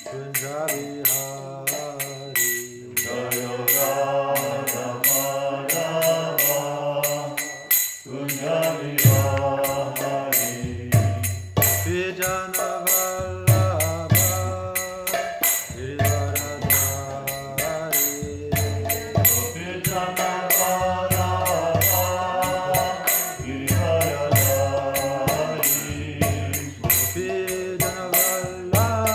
Kunja Vihari Jaya Radha Madhava Kunja Vihari Vijana Vallabha Giridharadhari Vijana Vallabha Giridharadhari Vijana Vallabha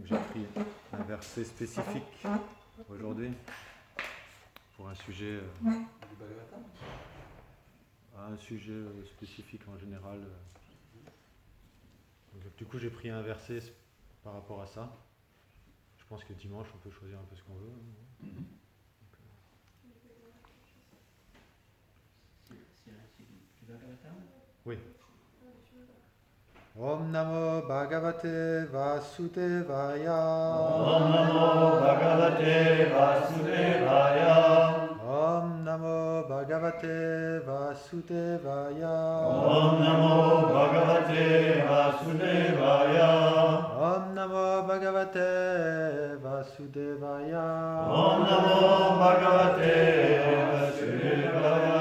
J'ai pris un verset spécifique aujourd'hui pour un sujet spécifique en général. Donc, du coup, j'ai pris un verset par rapport à ça. Je pense que dimanche, on peut choisir un peu ce qu'on veut. Oui. Om Namo Bhagavate Vasudevaya. Om Namo Bhagavate Vasudevaya. Om Namo Bhagavate Vasudevaya. Om Namo Bhagavate Vasudevaya. Om Namo Bhagavate Vasudevaya. Om Namo Bhagavate Vasudevaya.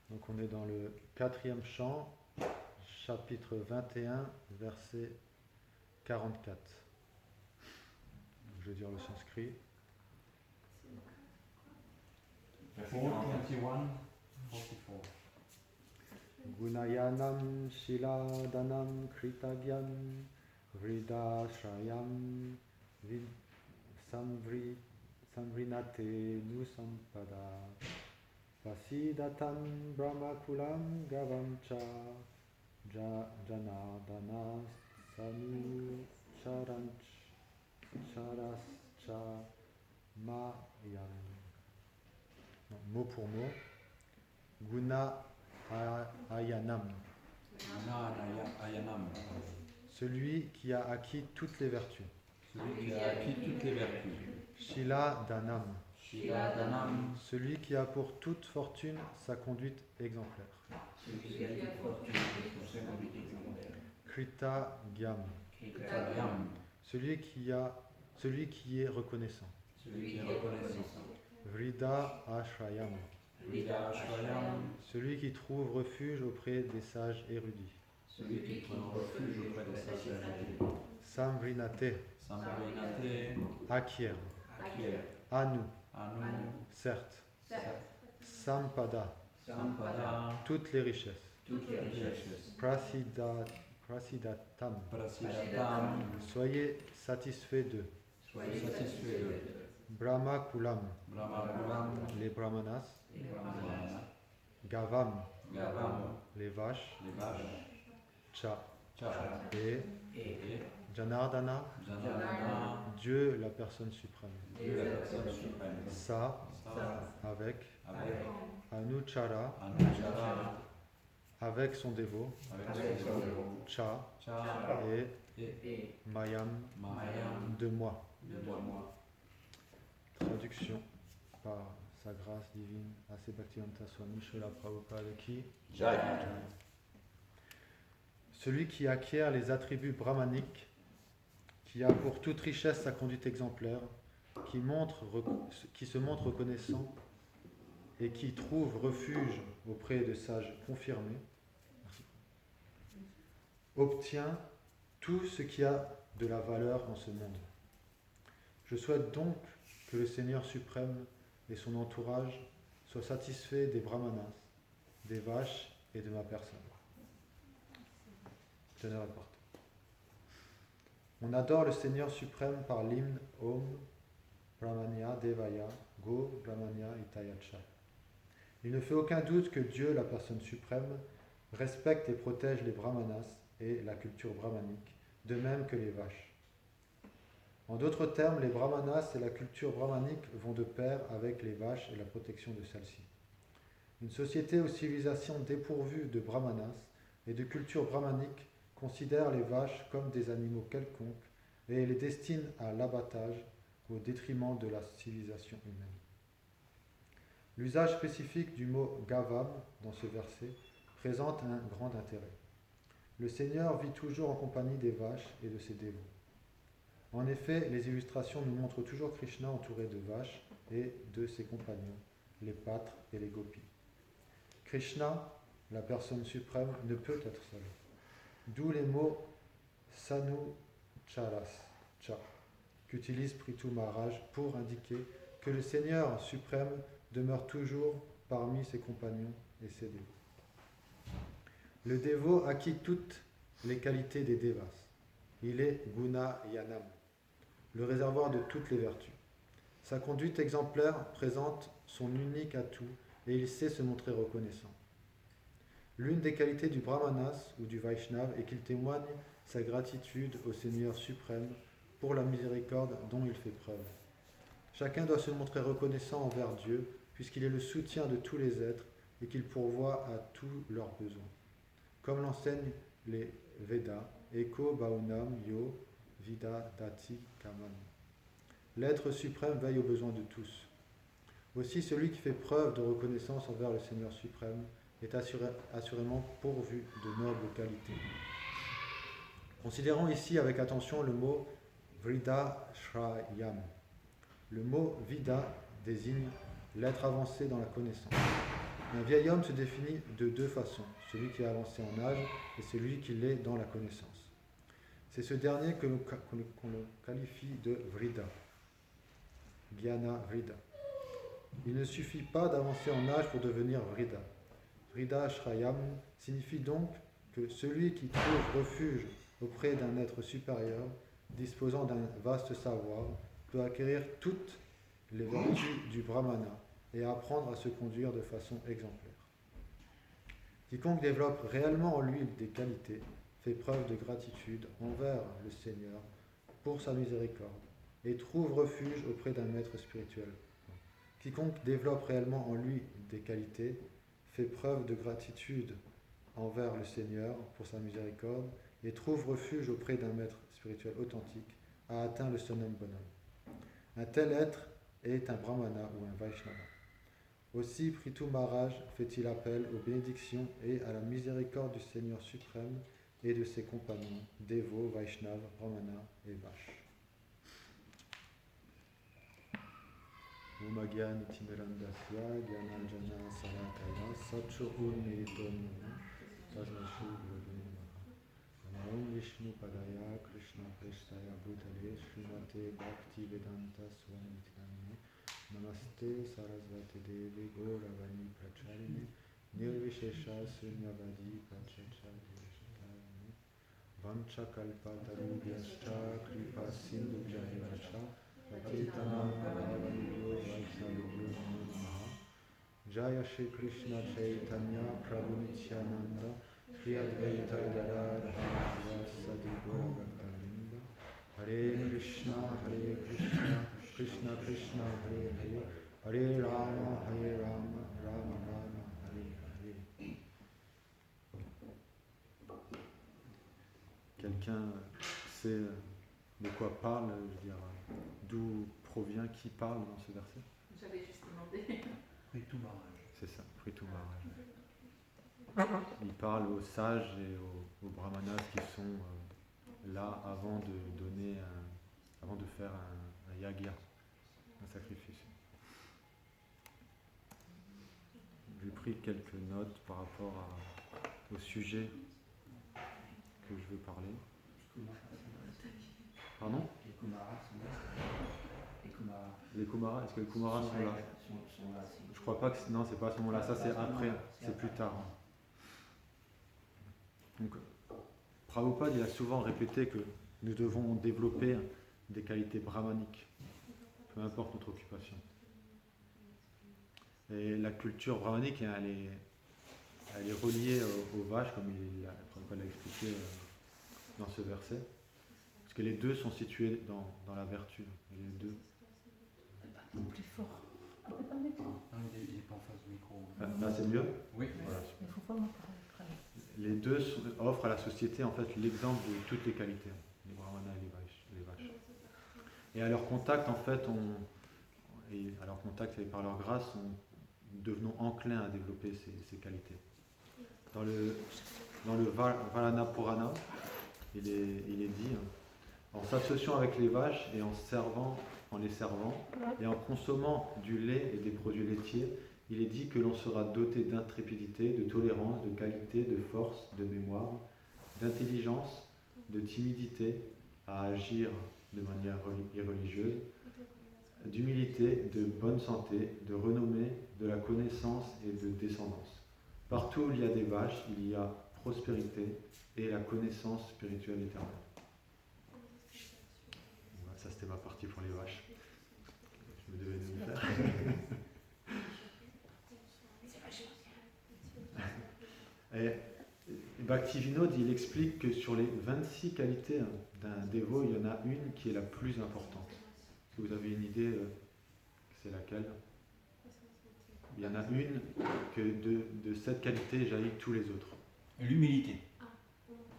Donc on est dans le 4e chant, chapitre 21, verset 44. je vais dire le sanskrit. 4:21-44. Gunayanam shiladanam kritagyam vridashrayam samvrinate nusampada vasidatam brahmakulam gavam cha janadana sanu charascha mayam. Mot pour mot. Guna Ayanam, Ayanam, celui qui a acquis toutes les vertus. celui qui a acquis toutes les vertus. Shila Danam, Shiladanam, celui qui a pour toute fortune sa conduite exemplaire. celui qui a toute fortune pour sa conduite exemplaire. Krita Gyam, Kritagyam, celui qui est reconnaissant. celui qui est reconnaissant. Vrida Ashrayam, Vidashvayam, celui qui trouve refuge auprès des sages érudits. celui qui trouve refuge auprès de sa sagesse. Samvrinate, Samvrinate, acquiert. acquiert. Anu, Anu, certes. Sampada, Sampada, toutes les richesses. toutes les richesses. Prasidatam, Prasidatam, soyez satisfaits d'eux. soyez satisfaits d'eux. Brahma Kulam, Brahmakulam, les brahmanas. les brahmanas. Gavam, Gavam, les vaches. les vaches. Cha, Cha, et et Janardana, Janardana, Dieu la personne suprême. Dieu la personne suprême. Sa, Sa, avec avec Anuchara, Anuchara, avec son dévot. avec son dévot. Cha, Cha, et Mayam, Mayam, de moi. de moi. Traduction par sa grâce divine, Ase Bhaktivedanta Swami Srila Prabhupada qui Jai. celui qui acquiert les attributs brahmaniques, qui a pour toute richesse sa conduite exemplaire, qui se montre reconnaissant et qui trouve refuge auprès de sages confirmés, obtient tout ce qui a de la valeur en ce monde. Je souhaite donc que le Seigneur suprême et son entourage soient satisfaits des brahmanas, des vaches et de ma personne. Teneur et porteur. On adore le Seigneur suprême par l'hymne Om Brahmanya Devaya Go Brahmanya Itayacha. Il ne fait aucun doute que Dieu, la personne suprême, respecte et protège les brahmanas et la culture brahmanique, de même que les vaches. En d'autres termes, les brahmanas et la culture brahmanique vont de pair avec les vaches et la protection de celles-ci. Une société ou civilisation dépourvue de brahmanas et de culture brahmanique considère les vaches comme des animaux quelconques et les destine à l'abattage au détriment de la civilisation humaine. L'usage spécifique du mot gavam dans ce verset présente un grand intérêt. Le Seigneur vit toujours en compagnie des vaches et de ses dévots. En effet, les illustrations nous montrent toujours Krishna entouré de vaches et de ses compagnons, les pâtres et les gopis. Krishna, la personne suprême, ne peut être seul. D'où les mots Sanu Charas, Cha, qu'utilise Prithu Maharaj pour indiquer que le Seigneur suprême demeure toujours parmi ses compagnons et ses dévots. Le dévot acquit toutes les qualités des devas. Il est Guna Yanam, le réservoir de toutes les vertus. Sa conduite exemplaire présente son unique atout et il sait se montrer reconnaissant. L'une des qualités du Brahmanas ou du Vaishnav est qu'il témoigne sa gratitude au Seigneur suprême pour la miséricorde dont il fait preuve. Chacun doit se montrer reconnaissant envers Dieu puisqu'il est le soutien de tous les êtres et qu'il pourvoit à tous leurs besoins. Comme l'enseignent les Védas, Eko Baunam Yo Vida Dati Kaman. L'être suprême veille aux besoins de tous. Aussi, celui qui fait preuve de reconnaissance envers le Seigneur suprême est assurément pourvu de nobles qualités. Considérons ici avec attention le mot Vrida Shrayam. Le mot Vida désigne l'être avancé dans la connaissance. Un vieil homme se définit de deux façons, celui qui est avancé en âge et celui qui l'est dans la connaissance. C'est ce dernier qu'on le qualifie de Vrida. Jnana Vrida. Il ne suffit pas d'avancer en âge pour devenir Vrida. Vrida Shrayam signifie donc que celui qui trouve refuge auprès d'un être supérieur, disposant d'un vaste savoir, peut acquérir toutes les vertus du brahmana et apprendre à se conduire de façon exemplaire. Quiconque développe réellement en lui des qualités fait preuve de gratitude envers le Seigneur pour sa miséricorde et trouve refuge auprès d'un maître spirituel. Quiconque développe réellement en lui des qualités fait preuve de gratitude envers le Seigneur pour sa miséricorde et trouve refuge auprès d'un maître spirituel authentique, a atteint le summum bonheur. Un tel être est un brahmana ou un vaishnava. Aussi, Prithu Maharaj fait-il appel aux bénédictions et à la miséricorde du Seigneur suprême et de ses compagnons, dévots, Vaishnava, Brahmana et Vash. Umagyan Timirandasya, Gyananjana Sarakaya, Satchuru Miritonuna, Tasmashi Gurudunamaha. Om Vishnu Padaya, Krishna Prestaya Bhutale, Srimate Bhakti Vedanta Swami Namaste Sarasvati Devi Gauravani Pracharine, Nirvishesha Sunyavadi Prachacharine, Vancha Kalpatarubhyascha Kripa Sindhubhyascha, Patitanam Pavanebhyo Vaishnavibhyo Namo Namaha. Jaya Shri Krishna Chaitanya Prabhu Nityananda, Shri Advaita Gadadhara Sadi Gaura Bhaktavinda. Hare Krishna, Krishna Krishna, Hare Hare, Hare Rama, Rama Rama, Hare Hare. Quelqu'un sait de quoi parle, je veux dire, d'où provient, qui parle dans ce verset? J'avais juste demandé. Prithu Maharaj. C'est ça, Prithu Maharaj. Il parle aux sages et aux brahmanas qui sont là avant de faire un yagya, un sacrifice. J'ai pris quelques notes par rapport au sujet que je veux parler. Pardon? Les Kumaras sont là. Les Kumaras, est-ce que les Kumaras sont là? Sont là, si. Je crois pas que non, c'est pas à ce moment-là, ça c'est après, c'est plus tard. Donc, Prabhupada il a souvent répété que nous devons développer des qualités brahmaniques, peu importe notre occupation. Et la culture brahmanique, elle est reliée aux vaches, comme Prabhupada l'a expliqué dans ce verset, parce que les deux sont situés dans la vertu. Les deux. Plus fort. Non, il n'est pas en face du micro. Là, c'est mieux. Oui. Voilà. Il ne faut pas m'en parler. Les deux offrent à la société en fait l'exemple de toutes les qualités, les brahmanas et les vaches. Et à leur contact, en fait, par leur grâce, nous devenons enclins à développer ces qualités. Dans le Valana Purana, il est dit, en s'associant avec les vaches et en les servant et en consommant du lait et des produits laitiers, il est dit que l'on sera doté d'intrépidité, de tolérance, de qualité, de force, de mémoire, d'intelligence, de timidité à agir de manière irreligieuse, d'humilité, de bonne santé, de renommée, de la connaissance et de descendance. Partout où il y a des vaches, il y a prospérité et la connaissance spirituelle éternelle. Voilà, ça c'était ma partie pour les vaches. Je me devais de le faire. Et Bhaktivinoda, il explique que sur les 26 qualités d'un dévot, il y en a une qui est la plus importante. Est-ce que vous avez une idée, c'est laquelle? Il y en a une que de cette qualité jaillit tous les autres. L'humilité.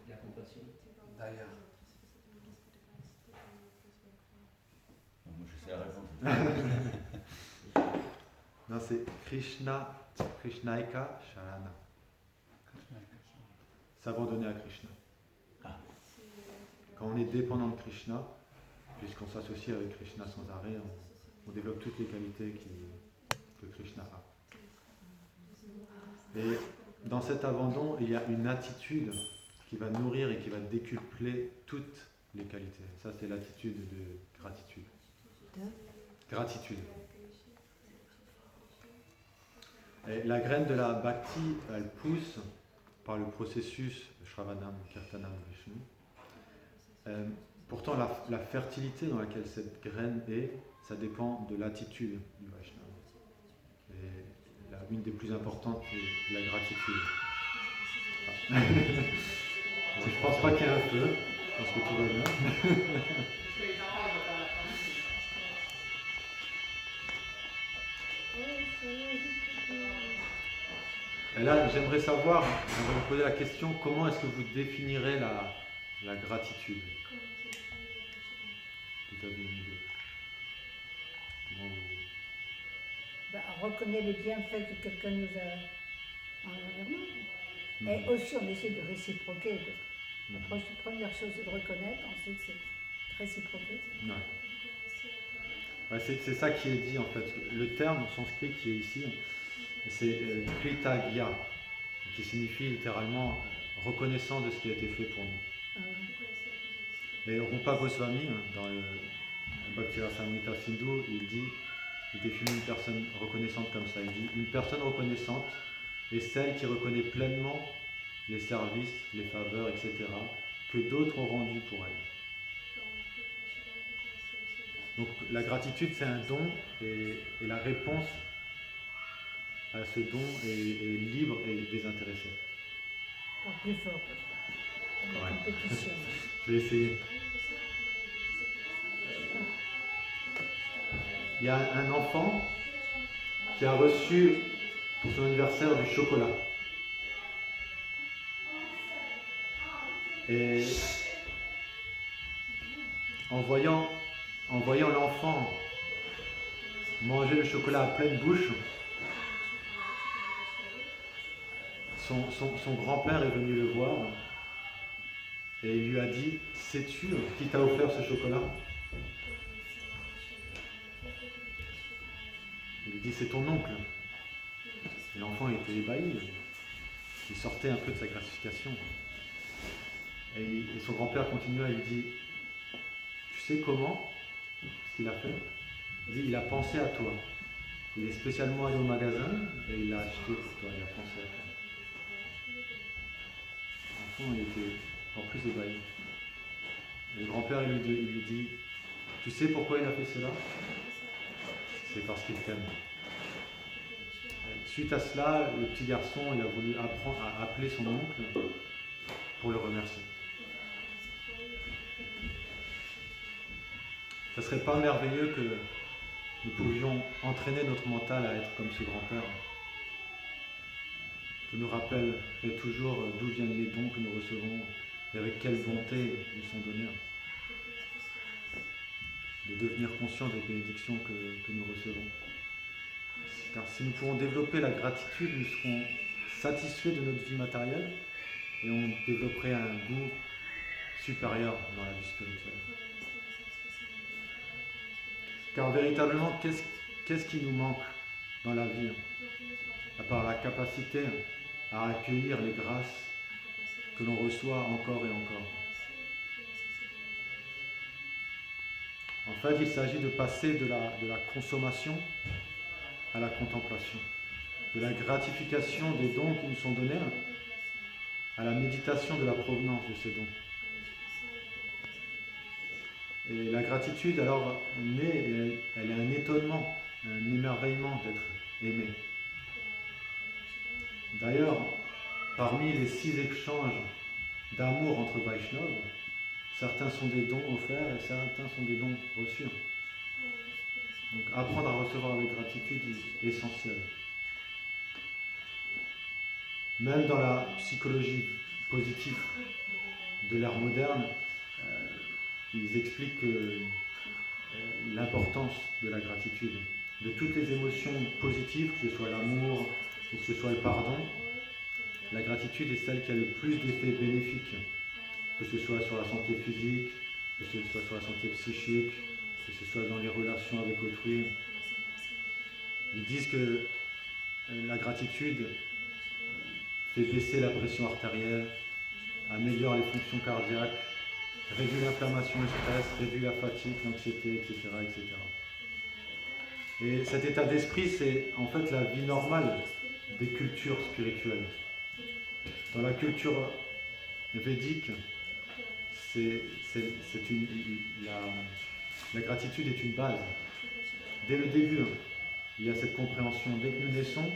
La compassion. D'ailleurs. Moi, je sais la réponse. Non, c'est Krishnaika Sharana. S'abandonner à Krishna. Quand on est dépendant de Krishna, puisqu'on s'associe avec Krishna sans arrêt, on développe toutes les qualités que Krishna a. Et dans cet abandon, il y a une attitude qui va nourrir et qui va décupler toutes les qualités. Ça, c'est l'attitude de gratitude. Gratitude. Et la graine de la bhakti, elle pousse par le processus Shravanam, Kirtanam, Vishnu. Pourtant, la fertilité dans laquelle cette graine est, ça dépend de l'attitude du Vaishnava. Et une des plus importantes, c'est la gratitude. Ah. Je ne pense pas qu'il y ait un feu, je pense que tout va bien. Et là, j'aimerais savoir, j'aimerais vous poser la question, comment est-ce que vous définirez la gratitude? Vous avez une idée? Comment vous... On reconnaît les bienfaits que quelqu'un nous a envers nous. Et aussi, on essaie de réciproquer. La première chose, c'est de reconnaître, ensuite, c'est de réciproquer. Ouais. Ouais, c'est ça qui est dit en fait. Le terme sanskrit qui est ici, c'est Kritagya, qui signifie littéralement reconnaissant de ce qui a été fait pour nous. Et Rupa Goswami, dans le Bhakti-rasamrita Sindhu, il définit une personne reconnaissante comme ça. Il dit une personne reconnaissante est celle qui reconnaît pleinement les services, les faveurs, etc., que d'autres ont rendus pour elle. Donc la gratitude, c'est un don, et la réponse à ce don est libre et désintéressée. Plus fort, parce que la compétition. Je vais essayer. Il y a un enfant qui a reçu pour son anniversaire du chocolat. Et en voyant l'enfant manger le chocolat à pleine bouche, son grand-père est venu le voir et il lui a dit « Sais-tu qui t'a offert ce chocolat ?» Il lui dit « C'est ton oncle ». Et l'enfant était ébahi, il sortait un peu de sa gratification. Et son grand-père continua et lui dit « Tu sais comment ce qu'il a fait ?» Il dit « Il a pensé à toi. Il est spécialement allé au magasin et il l'a acheté pour toi, il a pensé à toi. » L'enfant, il était encore plus ébahi. Et le grand-père, il lui dit « Tu sais pourquoi il a fait cela ? C'est parce qu'il t'aime. » Suite à cela, le petit garçon, il a voulu apprendre à appeler son oncle pour le remercier. Ça ne serait pas merveilleux que nous pouvions entraîner notre mental à être comme ce grand-père, qui nous rappelle toujours d'où viennent les dons que nous recevons et avec quelle bonté ils sont donnés. De devenir conscients des bénédictions que nous recevons. Car si nous pouvons développer la gratitude, nous serons satisfaits de notre vie matérielle et on développerait un goût supérieur dans la vie spirituelle. Car véritablement, qu'est-ce qui nous manque dans la vie, à part la capacité à accueillir les grâces que l'on reçoit encore et encore? En fait, il s'agit de passer de la consommation à la contemplation, de la gratification des dons qui nous sont donnés à la méditation de la provenance de ces dons. Et la gratitude, alors, elle est un étonnement, un émerveillement d'être aimé. D'ailleurs, parmi les 6 échanges d'amour entre Vaishnavas, certains sont des dons offerts et certains sont des dons reçus. Donc apprendre à recevoir avec gratitude est essentiel. Même dans la psychologie positive de l'ère moderne, ils expliquent l'importance de la gratitude, de toutes les émotions positives, que ce soit l'amour ou que ce soit le pardon. La gratitude est celle qui a le plus d'effets bénéfiques, que ce soit sur la santé physique, que ce soit sur la santé psychique, que ce soit dans les relations avec autrui. Ils disent que la gratitude fait baisser la pression artérielle, améliore les fonctions cardiaques, réduit l'inflammation et le stress, réduit la fatigue, l'anxiété, etc., etc. Et cet état d'esprit, c'est en fait la vie normale des cultures spirituelles. Dans la culture védique, la gratitude est une base. Dès le début, il y a cette compréhension. Dès que nous naissons,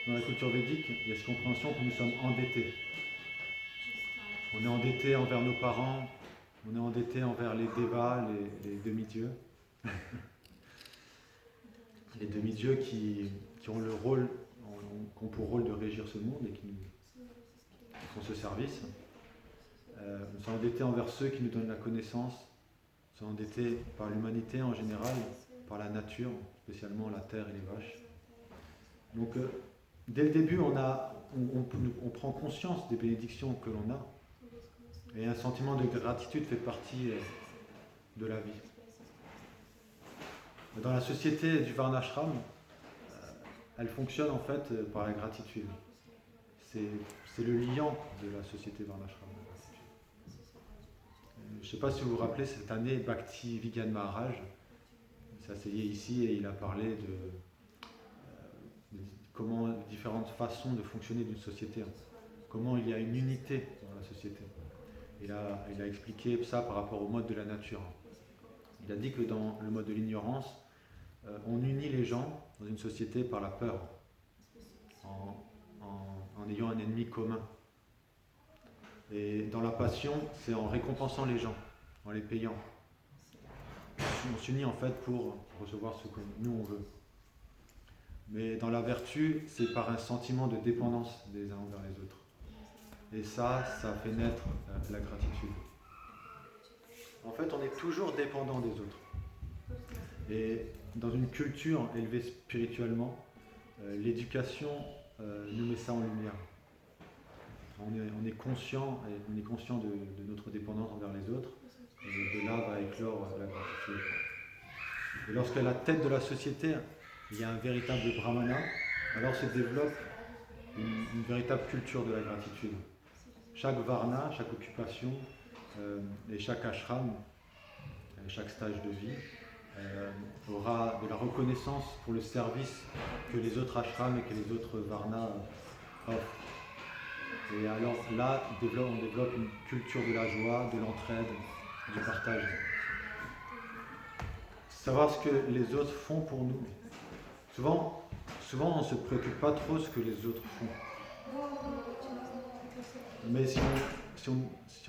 dans la culture védique, il y a cette compréhension que nous sommes endettés. On est endetté envers nos parents, on est endetté envers les devas, les demi-dieux. Les demi-dieux qui ont le rôle, qui ont pour rôle de régir ce monde et qui nous font ce service. Nous sommes endettés envers ceux qui nous donnent la connaissance. Nous sommes endettés par l'humanité en général, par la nature, spécialement la terre et les vaches. Donc, dès le début, on prend conscience des bénédictions que l'on a. Et un sentiment de gratitude fait partie de la vie. Dans la société du Varnashram, elle fonctionne en fait par la gratitude. C'est le liant de la société Varnashram. Je ne sais pas si vous vous rappelez, cette année, Bhakti Vigyan Maharaj s'asseyait ici et il a parlé de comment différentes façons de fonctionner d'une société. Comment il y a une unité dans la société. Il a expliqué ça par rapport au mode de la nature. Il a dit que dans le mode de l'ignorance, on unit les gens dans une société par la peur, en ayant un ennemi commun. Et dans la passion, c'est en récompensant les gens, en les payant. On s'unit en fait pour recevoir ce que nous on veut. Mais dans la vertu, c'est par un sentiment de dépendance des uns envers les autres. Et ça fait naître la gratitude. En fait, on est toujours dépendant des autres. Et dans une culture élevée spirituellement, l'éducation nous met ça en lumière. On est conscient de notre dépendance envers les autres, et de là va éclore la gratitude. Et lorsqu'à la tête de la société, il y a un véritable brahmana, alors se développe une véritable culture de la gratitude. Chaque varna, chaque occupation et chaque ashram, chaque stage de vie aura de la reconnaissance pour le service que les autres ashrams et que les autres varnas offrent. Et alors là, on développe une culture de la joie, de l'entraide, du partage. Savoir ce que les autres font pour nous. Souvent on ne se préoccupe pas trop de ce que les autres font. Mais si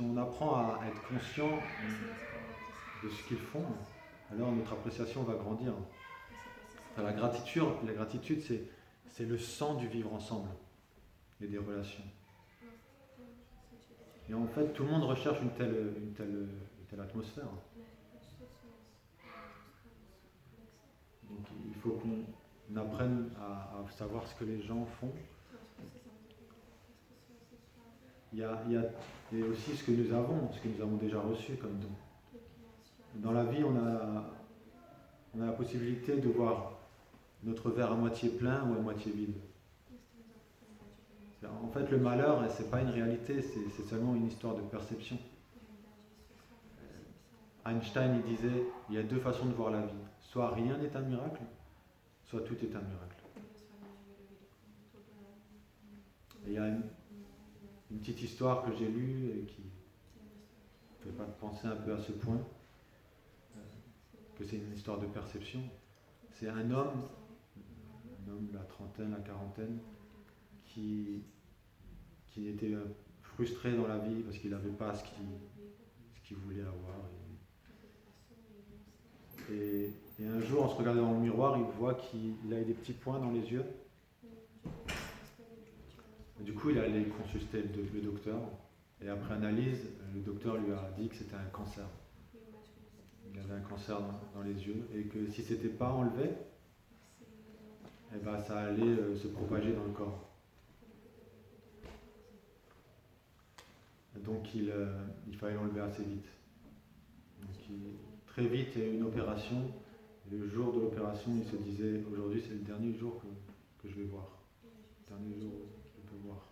on apprend à être conscient de ce qu'ils font, alors notre appréciation va grandir. Enfin, la gratitude, c'est le sang du vivre ensemble et des relations. Et en fait, tout le monde recherche une telle atmosphère. Donc il faut qu'on apprenne à savoir ce que les gens font. Il y a aussi ce que nous avons déjà reçu comme don. Dans la vie, on a la possibilité de voir notre verre à moitié plein ou à moitié vide. En fait, le malheur, ce n'est pas une réalité, c'est seulement une histoire de perception. Einstein, il disait, il y a deux façons de voir la vie. Soit rien n'est un miracle, soit tout est un miracle. Et il y a une petite histoire que j'ai lue et qui me fait penser un peu à ce point, que c'est une histoire de perception. C'est un homme de la trentaine, la quarantaine, qui était frustré dans la vie parce qu'il n'avait pas ce qu'il voulait avoir. Et un jour, en se regardant dans le miroir, il voit qu'il a des petits points dans les yeux. Et du coup, il est allé consulter le docteur. Et après analyse, le docteur lui a dit que c'était un cancer. Il avait un cancer dans les yeux. Et que si ce n'était pas enlevé, eh ben, ça allait se propager dans le corps. Donc il fallait l'enlever assez vite. Donc très vite, il y a eu une opération. Et le jour de l'opération, il se disait, aujourd'hui c'est le dernier jour que je vais voir. Le dernier jour où je peux voir.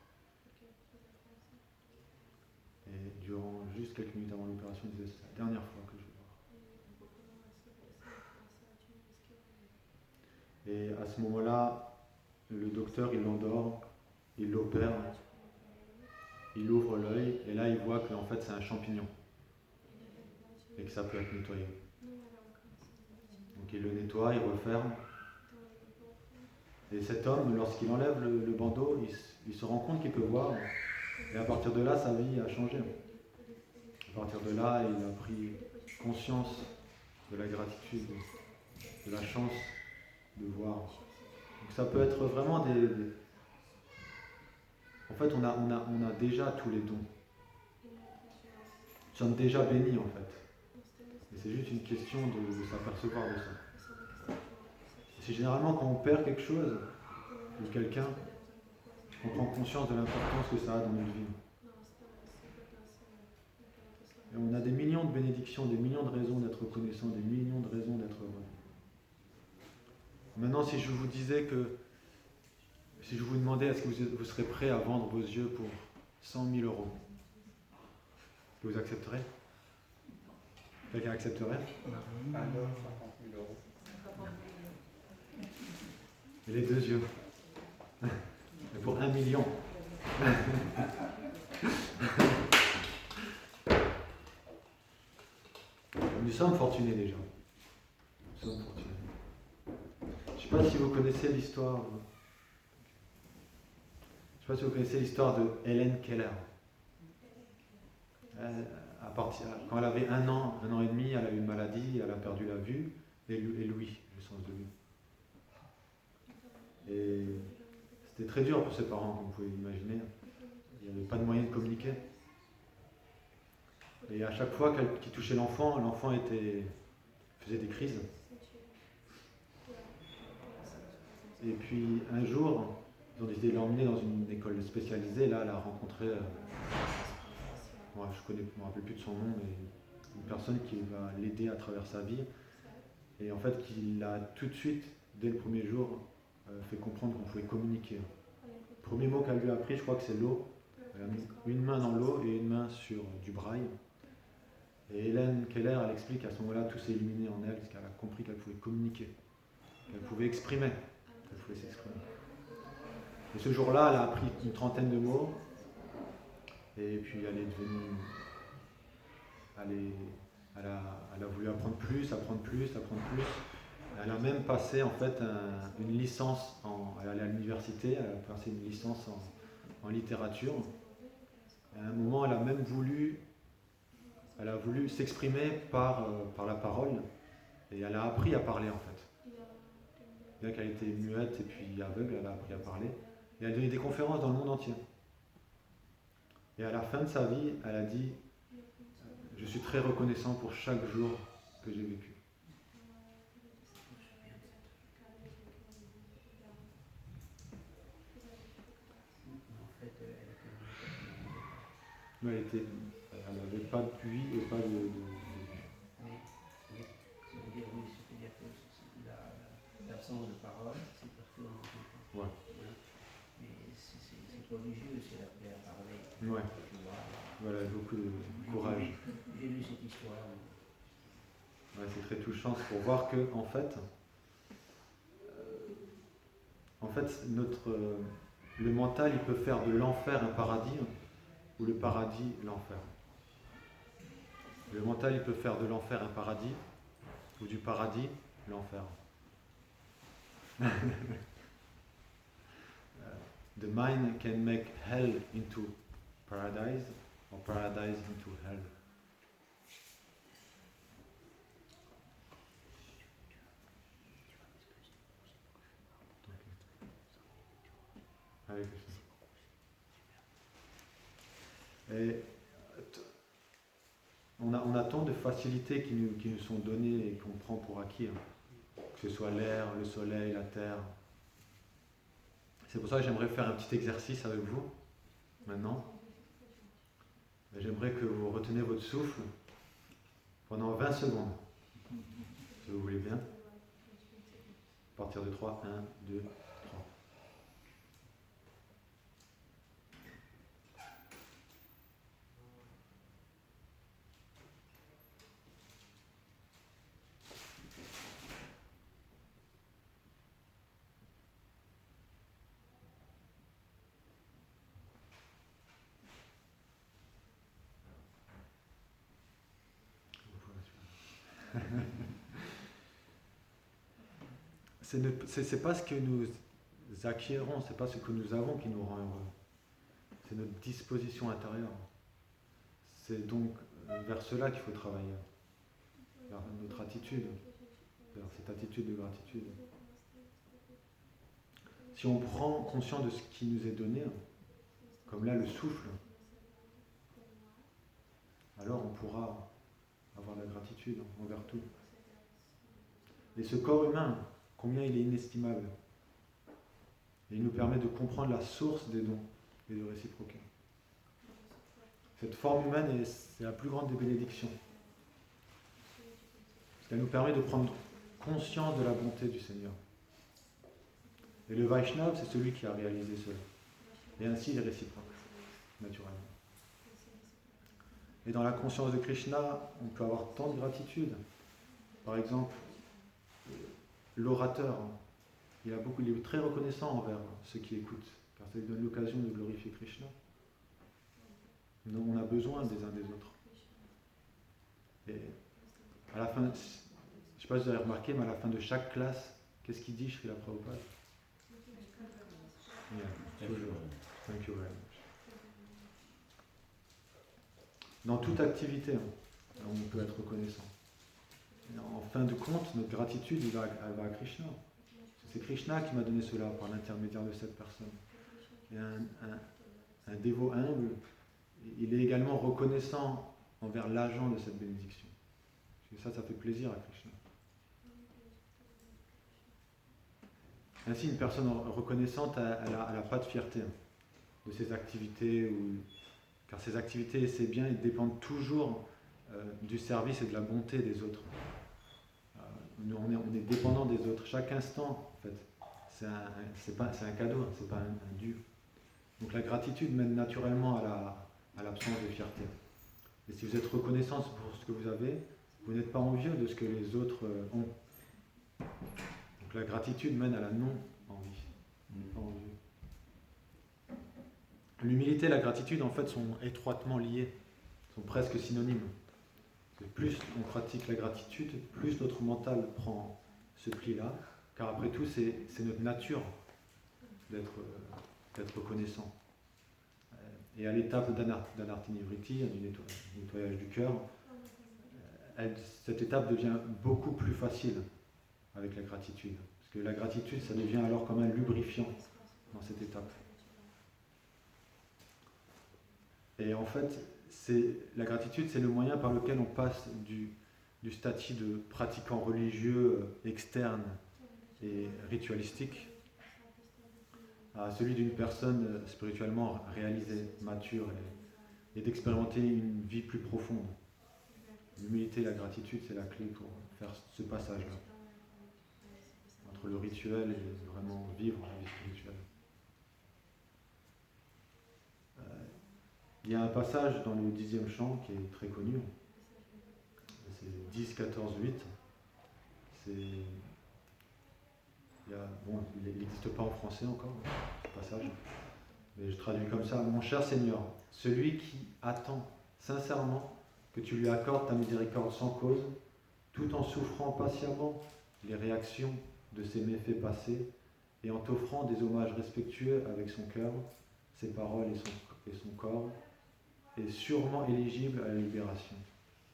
Et durant juste quelques minutes avant l'opération, il disait, c'est la dernière fois que je vais voir. Et à ce moment-là, le docteur, il l'endort, il l'opère, il ouvre l'œil, et là, il voit que en fait, c'est un champignon, et que ça peut être nettoyé. Donc il le nettoie, il referme. Et cet homme, lorsqu'il enlève le bandeau, il se rend compte qu'il peut voir. Et à partir de là, sa vie a changé. À partir de là, il a pris conscience de la gratitude, de la chance de voir. Donc ça peut être vraiment En fait, on a déjà tous les dons. Nous sommes déjà bénis, en fait. Et c'est juste une question de s'apercevoir de ça. Et c'est généralement quand on perd quelque chose, ou quelqu'un, on prend conscience de l'importance que ça a dans notre vie. Et on a des millions de bénédictions, des millions de raisons d'être reconnaissants, des millions de raisons d'être heureux. Maintenant, si je vous disais si je vous demandais est-ce que vous serez prêt à vendre vos yeux pour 100 000 euros, vous accepterez? Quelqu'un accepterait? Alors, 50 000 euros. Et les 2 yeux. Et pour 1 million. Nous sommes fortunés déjà. Nous sommes fortunés. Je ne sais pas si vous connaissez l'histoire. Je ne sais pas si vous connaissez l'histoire de Helen Keller. Quand elle avait 1 an, 1 an et demi, elle a eu une maladie, elle a perdu la vue et l'ouïe, le sens de vue. Et c'était très dur pour ses parents, comme vous pouvez l'imaginer. Il n'y avait pas de moyen de communiquer. Et à chaque fois qu'il touchait l'enfant faisait des crises. Et puis un jour, ils ont décidé de l'emmener dans une école spécialisée. Là, elle a rencontré, je ne me rappelle plus de son nom, mais une personne qui va l'aider à travers sa vie. Et en fait, qui l'a tout de suite, dès le premier jour, fait comprendre qu'on pouvait communiquer. Le premier mot qu'elle lui a appris, je crois que c'est l'eau. Elle a mis une main dans l'eau et une main sur du braille. Et Helen Keller, elle explique qu'à ce moment-là, tout s'est illuminé en elle, parce qu'elle a compris qu'elle pouvait communiquer, qu'elle pouvait exprimer, qu'elle pouvait s'exprimer. Et ce jour-là, elle a appris une 30aine de mots, et puis elle est devenue... Elle a voulu apprendre plus. Elle a même passé en fait une licence, elle est allée à l'université, elle a passé une licence en littérature. Et à un moment, elle a même voulu s'exprimer par la parole, et elle a appris à parler en fait. Bien qu'elle était muette et puis aveugle, elle a appris à parler. Et elle a donné des conférences dans le monde entier. Et à la fin de sa vie, elle a dit « Je suis très reconnaissant pour chaque jour que j'ai vécu. » Elle n'avait pas de puits et pas de vue. C'est-à-dire que l'absence de parole, c'est parce qu'on n'entend pas. Ouais. Mais c'est religieux, c'est la paix à parler. Ouais. Voilà, beaucoup de courage. J'ai lu cette histoire. Ouais, c'est très touchant, c'est pour voir que, en fait, le mental, il peut faire de l'enfer un paradis, ou le paradis l'enfer. Le mental, il peut faire de l'enfer un paradis, ou du paradis l'enfer. The mind can make hell into paradise, or paradise into hell. Hare Krishna. Et on a tant de facilités qui nous sont données et qu'on prend pour acquis, hein. Que ce soit l'air, le soleil, la terre. C'est pour ça que j'aimerais faire un petit exercice avec vous, maintenant. Et j'aimerais que vous reteniez votre souffle pendant 20 secondes, si vous voulez bien. À partir de 3, 1, 2, 3. c'est pas ce que nous acquérons, c'est pas ce que nous avons qui nous rend heureux. C'est notre disposition intérieure. C'est donc vers cela qu'il faut travailler, vers notre attitude, vers cette attitude de gratitude. Si on prend conscience de ce qui nous est donné, comme là le souffle, alors on pourra avoir la gratitude envers tout. Et ce corps humain, combien il est inestimable. Et il nous permet de comprendre la source des dons et de réciproquer. Cette forme humaine, c'est la plus grande des bénédictions. Parce qu'elle nous permet de prendre conscience de la bonté du Seigneur. Et le Vaishnav, c'est celui qui a réalisé cela. Et ainsi, il est réciproque, naturellement. Et dans la conscience de Krishna, on peut avoir tant de gratitude. Par exemple, l'orateur, il est très reconnaissant envers ceux qui écoutent, car ça lui donne l'occasion de glorifier Krishna. Nous, on a besoin des uns des autres. Et à la fin, je ne sais pas si vous avez remarqué, mais à la fin de chaque classe, qu'est-ce qu'il dit, Srila Prabhupada? Yeah, toujours. Thank you very much. Dans toute activité, on peut être reconnaissant. Et en fin de compte, notre gratitude, elle va à Krishna. C'est Krishna qui m'a donné cela par l'intermédiaire de cette personne. Et un dévot humble, il est également reconnaissant envers l'agent de cette bénédiction. Et ça fait plaisir à Krishna. Ainsi, une personne reconnaissante, elle n'a pas de fierté de ses activités, car ses activités et ses biens, ils dépendent toujours du service et de la bonté des autres. On est dépendant des autres. Chaque instant, en fait, c'est un cadeau, c'est pas un dû. Donc la gratitude mène naturellement à l'absence de fierté. Et si vous êtes reconnaissant pour ce que vous avez, vous n'êtes pas envieux de ce que les autres ont. Donc la gratitude mène à la non-envie. On n'est pas envieux. L'humilité et la gratitude, en fait, sont étroitement liées, sont presque synonymes. Plus on pratique la gratitude, plus notre mental prend ce pli-là, car après tout, c'est notre nature d'être reconnaissant. Et à l'étape d'anartinivriti, du nettoyage du cœur, cette étape devient beaucoup plus facile avec la gratitude. Parce que la gratitude, ça devient alors comme un lubrifiant dans cette étape. Et en fait, la gratitude, c'est le moyen par lequel on passe du statut de pratiquant religieux externe et ritualistique à celui d'une personne spirituellement réalisée, mature, et d'expérimenter une vie plus profonde. L'humilité et la gratitude, c'est la clé pour faire ce passage-là, entre le rituel et vraiment vivre la vie spirituelle. Il y a un passage dans le 10e chant qui est très connu, c'est 10, 14, 8. Il n'existe pas en français encore, ce passage, mais je traduis comme ça. Mon cher Seigneur, celui qui attend sincèrement que tu lui accordes ta miséricorde sans cause, tout en souffrant patiemment les réactions de ses méfaits passés et en t'offrant des hommages respectueux avec son cœur, ses paroles et son corps, est sûrement éligible à la libération,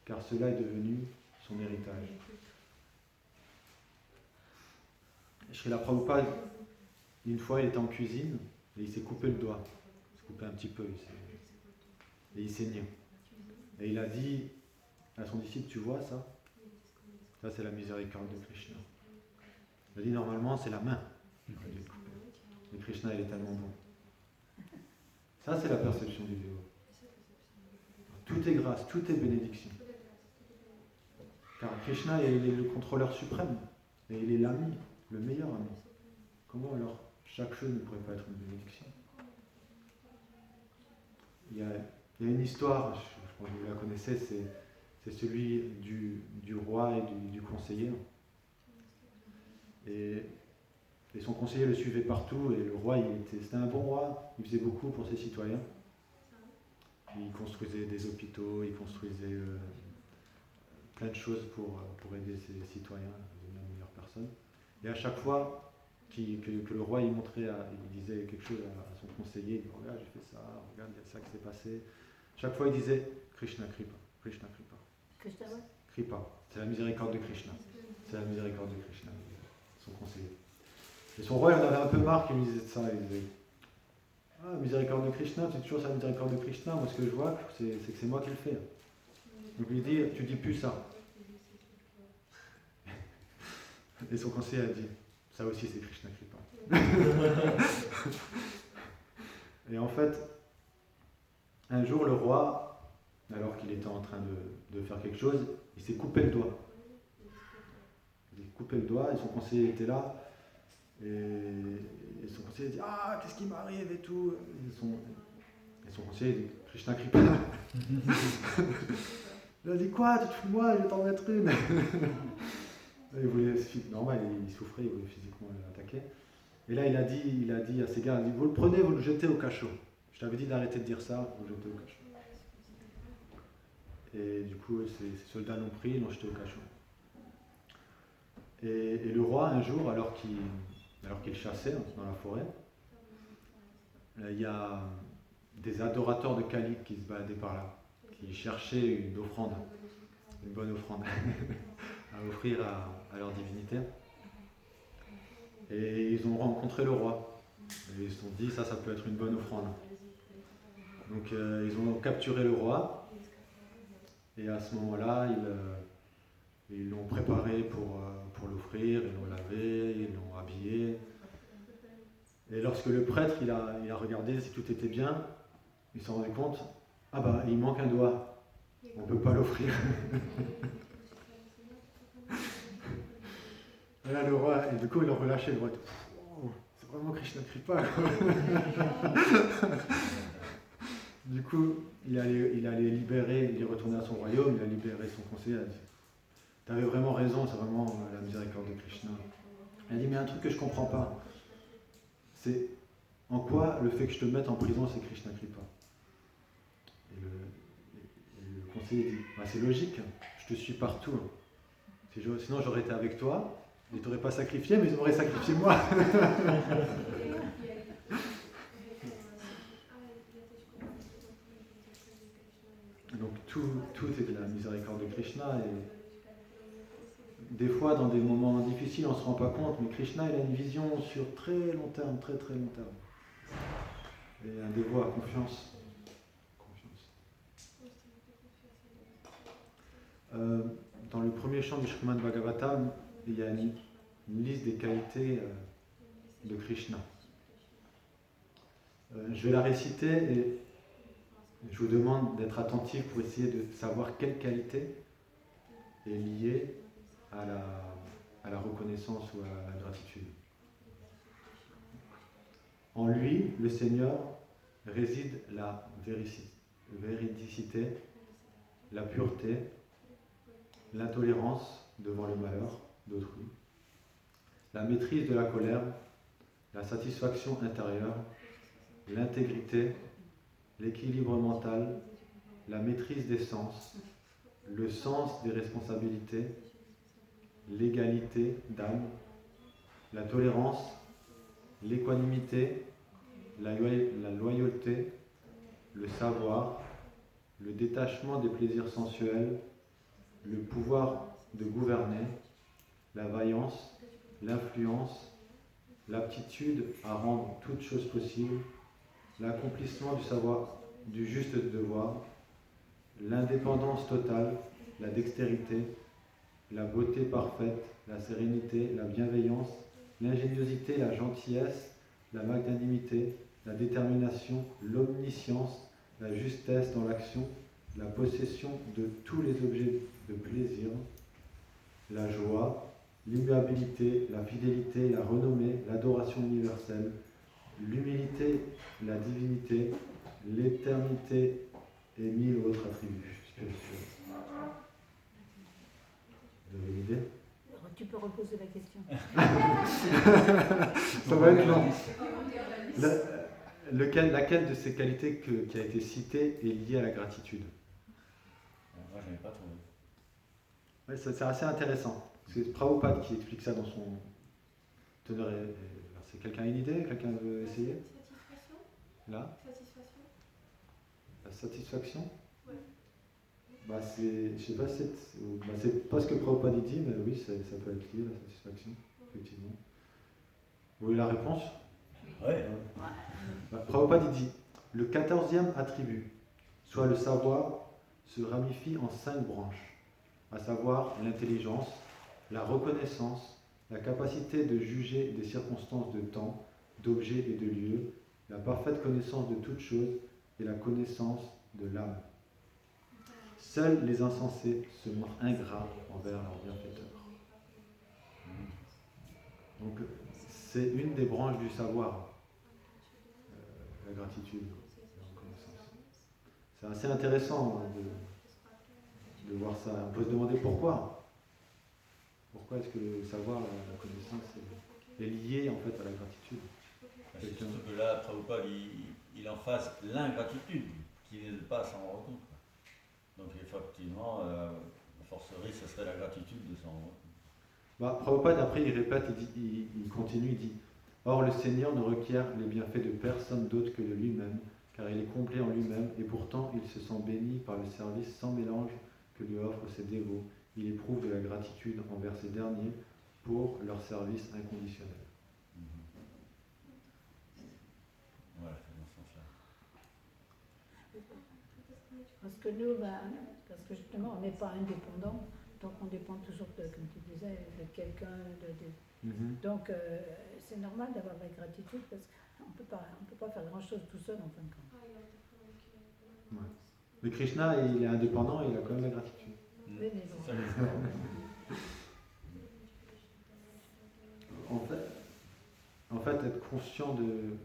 car cela est devenu son héritage. Srila Prabhupada, une fois, il était en cuisine et il s'est coupé le doigt. Il s'est coupé un petit peu, et il saignait. Et il a dit à son disciple, tu vois ça? Ça, c'est la miséricorde de Krishna. Il a dit, normalement, c'est la main. Mais Krishna, il est tellement bon. Ça, c'est la perception du dévot. Tout est grâce, tout est bénédiction. Car Krishna, il est le contrôleur suprême. Et il est l'ami, le meilleur ami. Comment alors chaque chose ne pourrait pas être une bénédiction? Il y a une histoire, je pense que vous la connaissez, c'est celui du roi et du conseiller. Et son conseiller le suivait partout, et le roi, c'était un bon roi, il faisait beaucoup pour ses citoyens. Il construisait des hôpitaux, il construisait plein de choses pour aider ses citoyens à devenir de meilleures personnes. Et à chaque fois que le roi il disait quelque chose à son conseiller, il dit regarde j'ai fait ça, regarde il y a ça qui s'est passé. Chaque fois il disait Krishna Kripa, Krishna Kripa. Krishna, ouais. Kripa, c'est la miséricorde de Krishna. C'est la miséricorde de Krishna, son conseiller. Et son roi il en avait un peu marre qu'il me disait ça, il disait ah, miséricorde de Krishna, tu dis toujours ça, miséricorde de Krishna, moi ce que je vois c'est que c'est moi qui le fais. Donc il dit tu dis plus ça. Et son conseiller a dit ça aussi c'est Krishna Kripa. Et en fait, un jour le roi, alors qu'il était en train de faire quelque chose, il s'est coupé le doigt. Il s'est coupé le doigt et son conseiller était là. Et son conseiller dit ah qu'est-ce qui m'arrive et tout. Et son conseiller dit Krishna Kripa. Il a dit quoi, tu te fous de moi, je vais t'en mettre une. Il voulait, normal, il souffrait, il voulait physiquement l'attaquer. Et là, il a dit à ses gars, vous le prenez, vous le jetez au cachot. Je t'avais dit d'arrêter de dire ça, vous le jetez au cachot. Et du coup, ces soldats l'ont pris, ils l'ont jeté au cachot. Et le roi, un jour, alors qu'il chassait dans la forêt, il y a des adorateurs de Kali qui se baladaient par là, qui cherchaient une offrande, une bonne offrande. À offrir à leur divinité. Et ils ont rencontré le roi. Et ils se sont dit, ça peut être une bonne offrande. Donc ils ont capturé le roi. Et à ce moment-là, ils l'ont préparé pour l'offrir, ils l'ont lavé, ils l'ont habillé. Et lorsque le prêtre il a regardé si tout était bien, il s'est rendu compte, ah bah il manque un doigt, on ne peut pas l'offrir. Et là, le roi, et du coup, ils l'ont relâché. Le roi dit, oh, c'est vraiment Krishna Kripa. Du coup, il allait libérer, il est retourné à son royaume, il a libéré son conseiller. Il a dit, t'avais vraiment raison, c'est vraiment la miséricorde de Krishna. Il a dit, mais un truc que je ne comprends pas, c'est en quoi le fait que je te mette en prison, c'est Krishna Kripa. Et le conseiller dit, bah, c'est logique, je te suis partout. Sinon, j'aurais été avec toi. Ils ne t'auraient pas sacrifié, mais ils m'auraient sacrifié moi. Donc tout est de la miséricorde de Krishna. Et des fois, dans des moments difficiles, on ne se rend pas compte, mais Krishna il a une vision sur très long terme, très très long terme. Et un dévot a confiance. Dans le premier chant du Srimad Bhagavatam, il y a une liste des qualités de Krishna. Je vais la réciter et je vous demande d'être attentif pour essayer de savoir quelle qualité est liée à la reconnaissance ou à la gratitude. En lui, le Seigneur, réside la véridicité, la pureté, l'intolérance devant le malheur d'autrui, la maîtrise de la colère, la satisfaction intérieure, l'intégrité, l'équilibre mental, la maîtrise des sens, le sens des responsabilités, l'égalité d'âme, la tolérance, l'équanimité, la loyauté, le savoir, le détachement des plaisirs sensuels, le pouvoir de gouverner, la vaillance, l'influence, l'aptitude à rendre toute chose possible, l'accomplissement du savoir, du juste devoir, l'indépendance totale, la dextérité, la beauté parfaite, la sérénité, la bienveillance, l'ingéniosité, la gentillesse, la magnanimité, la détermination, l'omniscience, la justesse dans l'action, la possession de tous les objets de plaisir, la joie, l'immuabilité, la fidélité, la renommée, l'adoration universelle, l'humilité, la divinité, l'éternité et 1000 autres attributs spirituels. Vous avez une idée ? Alors, tu peux reposer la question. Ça va être long. Laquelle de ces qualités qui a été citée est liée à la gratitude ? Moi, je n'avais pas trouvé. Ouais, c'est assez intéressant. C'est Prabhupada qui explique ça dans C'est quelqu'un a une idée? Quelqu'un veut essayer? Satisfaction. Là? Satisfaction. La satisfaction? Ouais. Bah je sais pas si c'est pas ce que Prabhupada dit, mais oui, ça peut être lié, la satisfaction, effectivement. Vous voulez la réponse? Ouais. Prabhupada dit, le 14e attribut, soit le savoir, se ramifie en 5 branches, à savoir l'intelligence, la reconnaissance, la capacité de juger des circonstances de temps, d'objets et de lieux, la parfaite connaissance de toutes choses et la connaissance de l'âme. Seuls les insensés se montrent ingrats envers leur bienfaiteur. Donc, c'est une des branches du savoir, la gratitude, la reconnaissance. C'est assez intéressant de voir ça. On peut se demander pourquoi. Pourquoi est-ce que le savoir, la connaissance est lié en fait à la gratitude? C'est surtout que là, Prabhupada, il en fasse l'ingratitude, qui n'est pas à s'en rendre compte. Donc effectivement, la forcerie, ce serait la gratitude de s'en rendre compte. Prabhupada, après, il répète, il continue, il dit « Or, le Seigneur ne requiert les bienfaits de personne d'autre que de lui-même, car il est complet en lui-même, et pourtant il se sent béni par le service sans mélange que lui offrent ses dévots. Il éprouve de la gratitude envers ces derniers pour leur service inconditionnel. » Voilà, c'est dans ce sens-là. Parce que nous, parce que justement, on n'est pas indépendant, donc on dépend toujours, comme tu disais, de quelqu'un. Donc, c'est normal d'avoir de la gratitude parce qu'on ne peut pas faire grand-chose tout seul en fin de compte. Ouais. Mais Krishna, il est indépendant et il a quand même la gratitude. Oui, mais bon. C'est ça l'histoire. En fait, être conscient de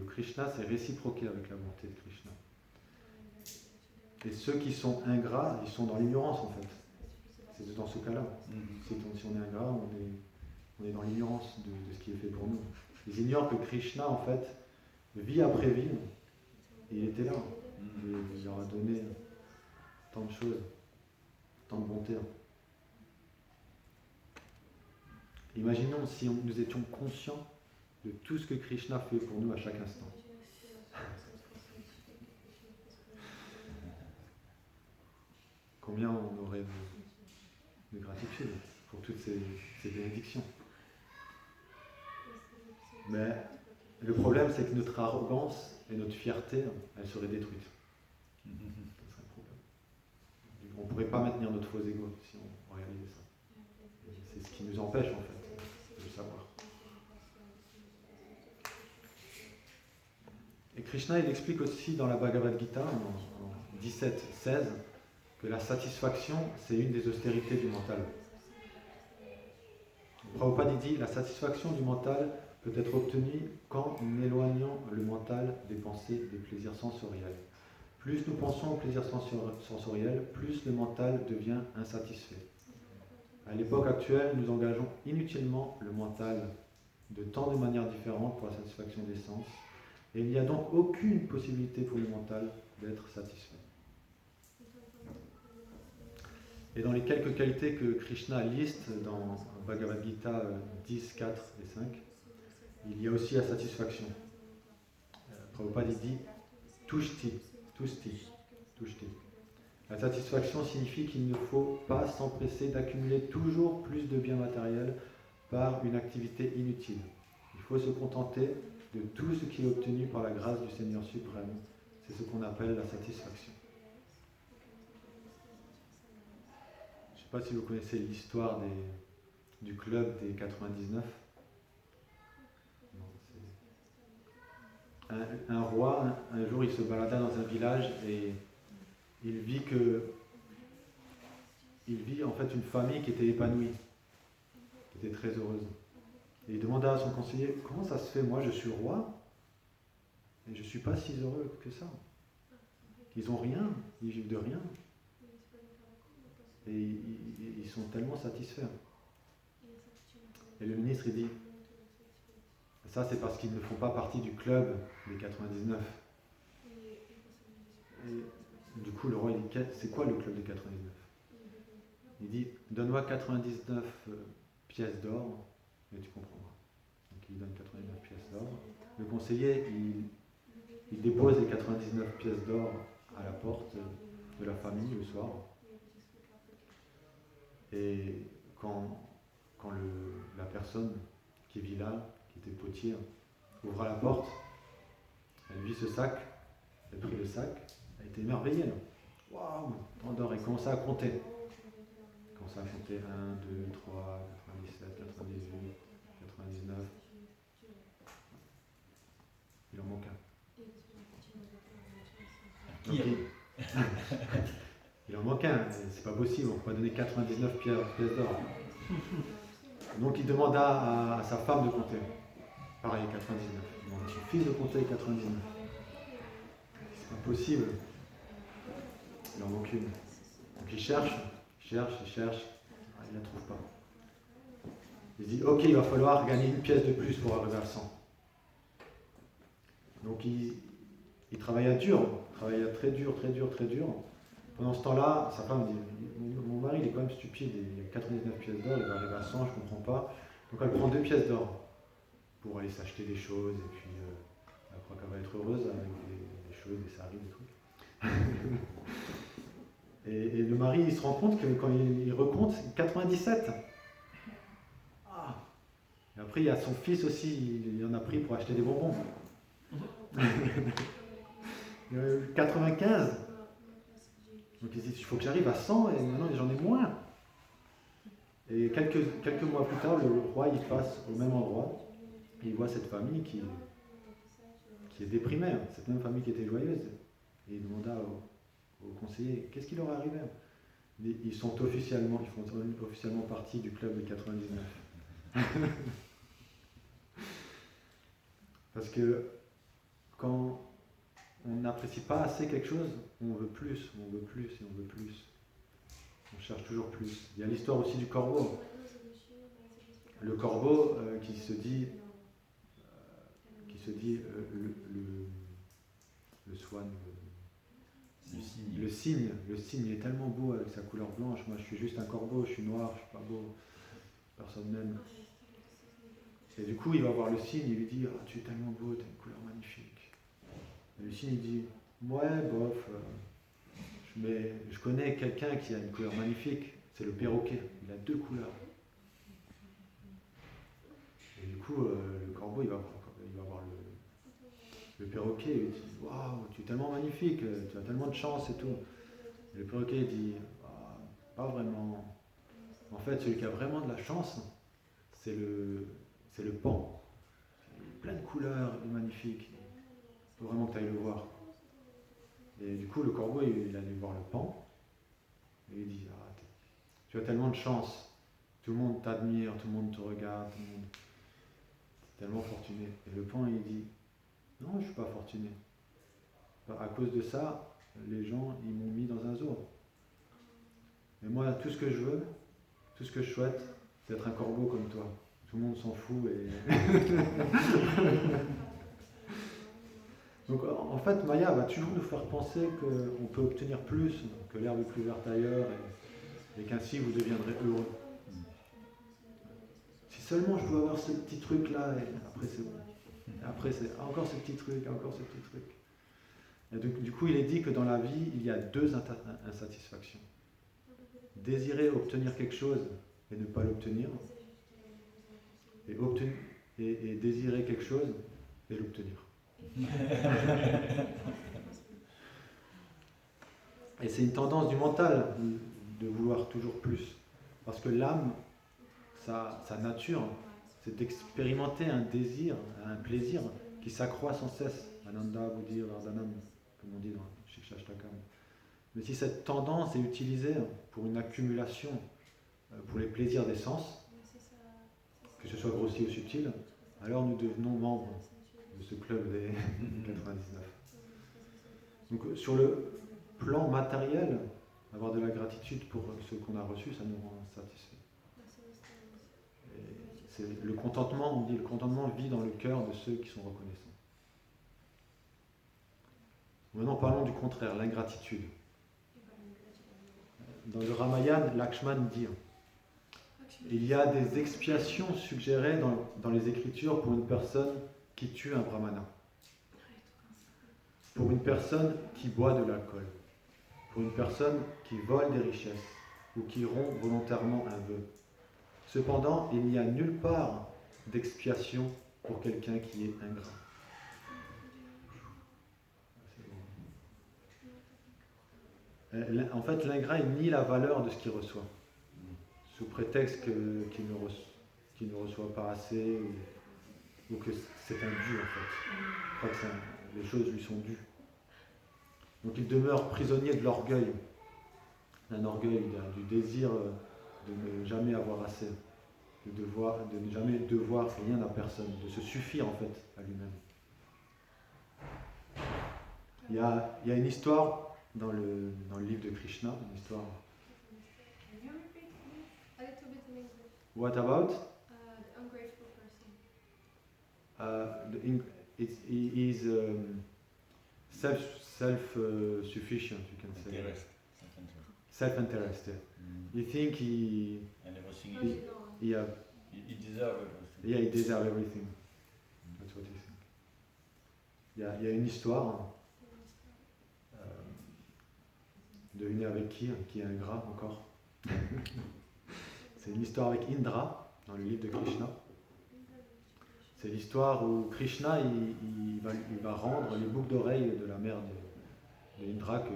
Krishna, c'est réciproquer avec la volonté de Krishna. Et ceux qui sont ingrats, ils sont dans l'ignorance en fait. C'est dans ce cas-là. Si on est ingrat, on est dans l'ignorance de ce qui est fait pour nous. Ils ignorent que Krishna, en fait, vie après vie, il était là. Il leur a donné tant de choses, tant de bonté. Imaginons si nous étions conscients de tout ce que Krishna fait pour nous à chaque instant. Combien on aurait de gratitude pour toutes ces bénédictions. Mais le problème, c'est que notre arrogance et notre fierté, elles seraient détruites. Ce serait un problème. On ne pourrait pas maintenir notre faux ego si on réalisait ça. C'est ce qui nous empêche, en fait, de le savoir. Et Krishna, il explique aussi dans la Bhagavad Gita, en 17-16, que la satisfaction, c'est une des austérités du mental. Prabhupada dit, la satisfaction du mental peut être obtenue qu'en éloignant le mental des pensées des plaisirs sensoriels. Plus nous pensons aux plaisirs sensoriels, plus le mental devient insatisfait. À l'époque actuelle, nous engageons inutilement le mental de tant de manières différentes pour la satisfaction des sens, et il n'y a donc aucune possibilité pour le mental d'être satisfait. Et dans les quelques qualités que Krishna liste dans Bhagavad Gita 10, 4 et 5, il y a aussi la satisfaction. Prabhupada dit Tushti, Tushti, Tushti. La satisfaction signifie qu'il ne faut pas s'empresser d'accumuler toujours plus de biens matériels par une activité inutile. Il faut se contenter de tout ce qui est obtenu par la grâce du Seigneur suprême. C'est ce qu'on appelle la satisfaction. Je ne sais pas si vous connaissez l'histoire du club des 99. Un roi, un jour, il se balada dans un village et il vit en fait une famille qui était épanouie, qui était très heureuse. Et il demanda à son conseiller, comment ça se fait, moi je suis roi et je ne suis pas si heureux que ça. Ils n'ont rien, ils vivent de rien. Et ils sont tellement satisfaits. Et le ministre, il dit, ça c'est parce qu'ils ne font pas partie du club des 99. Et du coup, le roi, il dit, c'est quoi le club des 99 ? Il dit, donne-moi 99 pièces d'or, et tu comprendras. Donc il donne 99 pièces d'or. Le conseiller, il dépose les 99 pièces d'or à la porte de la famille le soir. Et quand la personne qui vit là, qui était potier, ouvra la porte, elle vit ce sac, elle prit le sac, elle était émerveillée. Waouh, tant d'or, elle commença à compter. Elle commença à compter 1, 2, 3, 97, 98, 99. Il en manque un. Donc, il en manque un, c'est pas possible, on ne peut pas donner 99 pièces d'or. Donc il demanda à sa femme de compter. Pareil, 99. Il demanda à son fils de compter 99. C'est pas possible. Il en manque une. Donc il cherche, il ne la trouve pas. Il dit, ok, il va falloir gagner une pièce de plus pour arriver à 100. Donc il travailla dur, il travailla très dur. Pendant ce temps-là, sa femme dit, mon mari il est quand même stupide, il a 99 pièces d'or, il va arriver à 100, je ne comprends pas. Donc elle prend 2 pièces d'or pour aller s'acheter des choses, et puis elle croit qu'elle va être heureuse avec des choses, des saris, des trucs. Et le mari, il se rend compte que quand il recompte, 97. Ah. Et après, il y a son fils aussi, il en a pris pour acheter des bonbons. 95. Donc il dit, il faut que j'arrive à 100 et maintenant j'en ai moins. Et quelques mois plus tard, le roi il passe au même endroit et il voit cette famille qui est déprimée, cette même famille qui était joyeuse. Et il demanda au conseiller, qu'est-ce qui leur est arrivé? Ils font officiellement partie du club des 99. Parce que quand on n'apprécie pas assez quelque chose, on veut plus. On cherche toujours plus. Il y a l'histoire aussi du corbeau. Le corbeau qui se dit le swan, le cygne. Le cygne est tellement beau avec sa couleur blanche. Moi, je suis juste un corbeau, je suis noir, je suis pas beau. Personne m'aime. Et du coup, il va voir le cygne, il lui dit, ah, tu es tellement beau, tu as une couleur magnifique. Et le cygne, il dit, ouais, bof, mais je connais quelqu'un qui a une couleur magnifique, c'est le perroquet, il a 2 couleurs. Et du coup, le corbeau, il va voir le perroquet, il lui dit, waouh, tu es tellement magnifique, tu as tellement de chance et tout. Et le perroquet, il dit, ah, pas vraiment. En fait, celui qui a vraiment de la chance, c'est le paon. Il est plein de couleurs, il est magnifique. Il faut vraiment que tu ailles le voir. Et du coup, le corbeau, il allait voir le paon. Et il dit, ah, tu as tellement de chance. Tout le monde t'admire, tout le monde te regarde, tout le monde... T'es tellement fortuné. Et le paon, il dit, non, je ne suis pas fortuné. À cause de ça, les gens, ils m'ont mis dans un zoo. Mais moi, tout ce que je veux, tout ce que je souhaite, c'est être un corbeau comme toi. Tout le monde s'en fout et... Donc en fait, Maya va toujours nous faire penser qu'on peut obtenir plus, que l'herbe est plus verte ailleurs et qu'ainsi vous deviendrez heureux. Si seulement je dois avoir ce petit truc-là, et après c'est bon. Et après c'est encore ce petit truc, encore ce petit truc. Et donc, du coup, il est dit que dans la vie, il y a 2 insatisfactions. Désirer obtenir quelque chose et ne pas l'obtenir. Et désirer quelque chose et l'obtenir. Et c'est une tendance du mental de vouloir toujours plus. Parce que l'âme, sa nature, c'est d'expérimenter un désir, un plaisir qui s'accroît sans cesse. Ananda, Buddhi, Vardhanam, comme on dit dans Shikshashtakam. Mais si cette tendance est utilisée pour une accumulation, pour les plaisirs des sens, que ce soit grossier ou subtil, alors nous devenons membres de ce club des 99. Donc sur le plan matériel, avoir de la gratitude pour ce qu'on a reçu, ça nous rend satisfaits. C'est le contentement, on dit, le contentement vit dans le cœur de ceux qui sont reconnaissants. Maintenant parlons du contraire, l'ingratitude. Dans le Ramayana, Lakshman dit Il y a des expiations suggérées dans les Écritures pour une personne qui tue un brahmana, pour une personne qui boit de l'alcool, pour une personne qui vole des richesses ou qui rompt volontairement un vœu. Cependant, il n'y a nulle part d'expiation pour quelqu'un qui est ingrat. En fait, l'ingrat il nie la valeur de ce qu'il reçoit, sous prétexte qu'il ne reçoit pas assez ou que c'est un dû en fait. Je crois que les choses lui sont dues. Donc il demeure prisonnier de l'orgueil, d'un orgueil, du désir de ne jamais avoir assez, de ne jamais devoir rien à personne, de se suffire en fait à lui-même. Il y a une histoire dans le livre de Krishna, une histoire. Can you repeat please? A little bit in English. What about? The ungrateful person. He is self-sufficient, you can say. Interest, self-interest. Self-interest. Mm. You think And everything How he, do you know? he deserves everything. yeah, he deserves everything. That's what he thinks. Il y a une histoire. Devinez avec qui est ingrat encore. C'est une histoire avec Indra dans le livre de Krishna. C'est l'histoire où Krishna il va rendre les boucles d'oreilles de la mère de Indra que